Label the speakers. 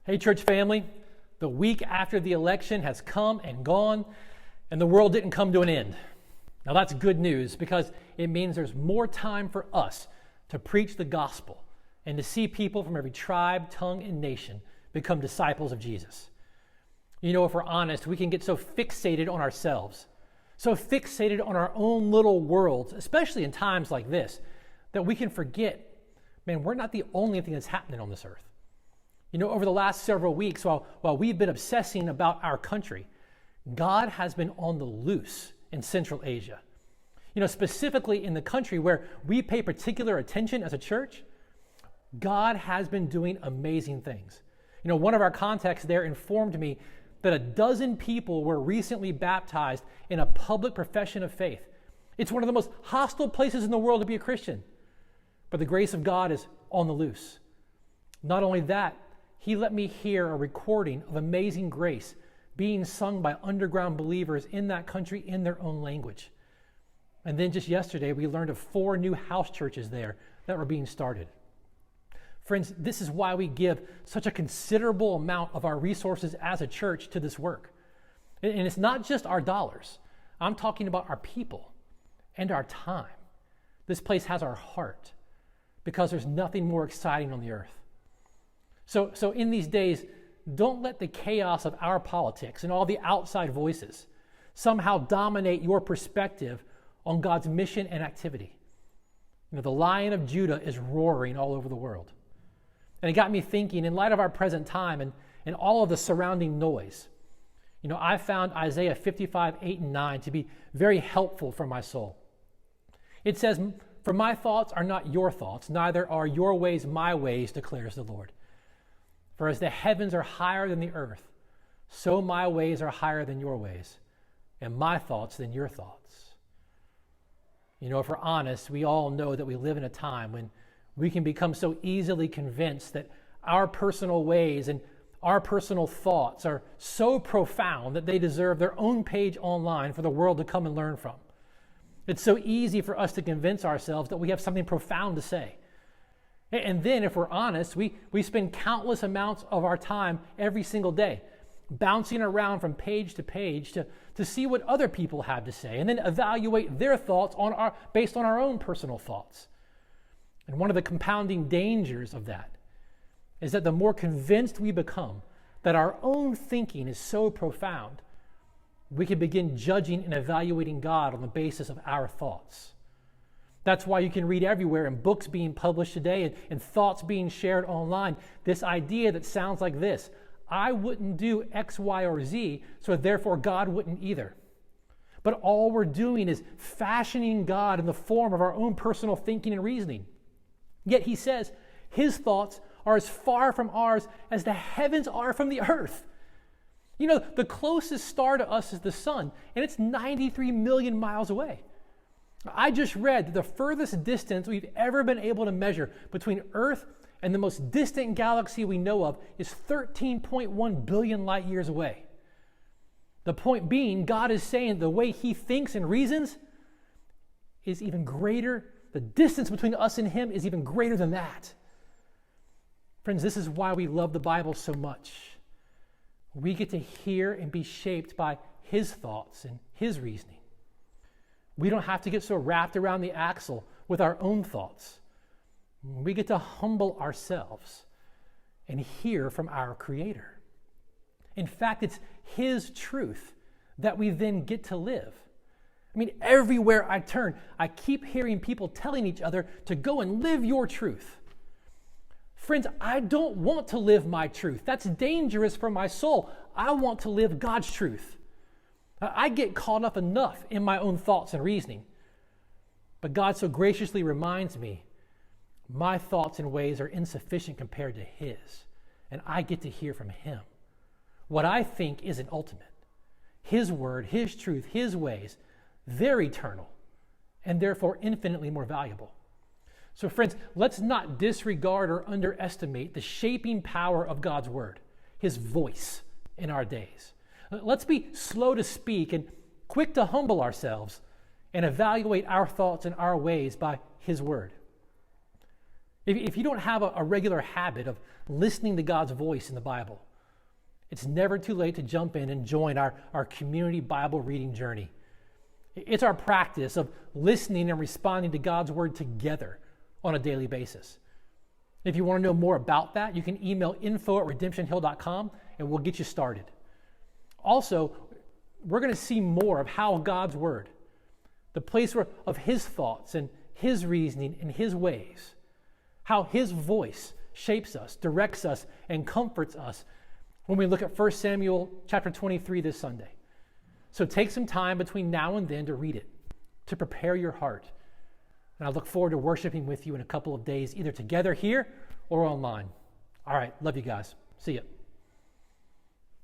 Speaker 1: Hey, church family, the week after the election has come and gone, and the world didn't come to an end. Now that's good news because it means there's more time for us to preach the gospel and to see people from every tribe, tongue, and nation become disciples of Jesus. You know, if we're honest, we can get so fixated on ourselves, so fixated on our own little worlds, especially in times like this, that we can forget, man, we're not the only thing that's happening on this earth. You know, over the last several weeks, while we've been obsessing about our country, God has been on the loose in Central Asia. You know, specifically in the country where we pay particular attention as a church, God has been doing amazing things. You know, one of our contacts there informed me that 12 people were recently baptized in a public profession of faith. It's one of the most hostile places in the world to be a Christian. But the grace of God is on the loose. Not only that, He let me hear a recording of Amazing Grace being sung by underground believers in that country in their own language. And then just yesterday, we learned of 4 new house churches there that were being started. Friends, this is why we give such a considerable amount of our resources as a church to this work. And it's not just our dollars. I'm talking about our people and our time. This place has our heart because there's nothing more exciting on the earth. So in these days, don't let the chaos of our politics and all the outside voices somehow dominate your perspective on God's mission and activity. You know, the Lion of Judah is roaring all over the world. And it got me thinking, in light of our present time and all of the surrounding noise, you know, I found Isaiah 55, 8 and 9 to be very helpful for my soul. It says, "For my thoughts are not your thoughts, neither are your ways my ways, declares the Lord. For as the heavens are higher than the earth, so my ways are higher than your ways, and my thoughts than your thoughts." You know, if we're honest, we all know that we live in a time when we can become so easily convinced that our personal ways and our personal thoughts are so profound that they deserve their own page online for the world to come and learn from. It's so easy for us to convince ourselves that we have something profound to say. And then, if we're honest, we spend countless amounts of our time every single day bouncing around from page to page to see what other people have to say and then evaluate their thoughts based on our own personal thoughts. And one of the compounding dangers of that is that the more convinced we become that our own thinking is so profound, we can begin judging and evaluating God on the basis of our thoughts. That's why you can read everywhere in books being published today and thoughts being shared online, this idea that sounds like this: I wouldn't do X, Y, or Z, so therefore God wouldn't either. But all we're doing is fashioning God in the form of our own personal thinking and reasoning. Yet He says His thoughts are as far from ours as the heavens are from the earth. You know, the closest star to us is the sun, and it's 93 million miles away. I just read that the furthest distance we've ever been able to measure between Earth and the most distant galaxy we know of is 13.1 billion light years away. The point being, God is saying the way He thinks and reasons is even greater. The distance between us and Him is even greater than that. Friends, this is why we love the Bible so much. We get to hear and be shaped by His thoughts and His reasoning. We don't have to get so wrapped around the axle with our own thoughts. We get to humble ourselves and hear from our Creator. In fact, it's His truth that we then get to live. I mean, everywhere I turn, I keep hearing people telling each other to go and live your truth. Friends, I don't want to live my truth. That's dangerous for my soul. I want to live God's truth. I get caught up enough in my own thoughts and reasoning. But God so graciously reminds me, my thoughts and ways are insufficient compared to His, and I get to hear from Him. What I think isn't ultimate. His word, His truth, His ways, they're eternal, and therefore infinitely more valuable. So friends, let's not disregard or underestimate the shaping power of God's word, His voice in our days. Let's be slow to speak and quick to humble ourselves and evaluate our thoughts and our ways by His word. If you don't have a regular habit of listening to God's voice in the Bible, it's never too late to jump in and join our community Bible reading journey. It's our practice of listening and responding to God's word together on a daily basis. If you want to know more about that, you can email info@redemptionhill.com and we'll get you started. Also, we're going to see more of how God's word, the place of his thoughts and his reasoning and his ways, how his voice shapes us, directs us, and comforts us when we look at 1 Samuel chapter 23 this Sunday. So take some time between now and then to read it, to prepare your heart. And I look forward to worshiping with you in a couple of days, either together here or online. All right, love you guys. See ya.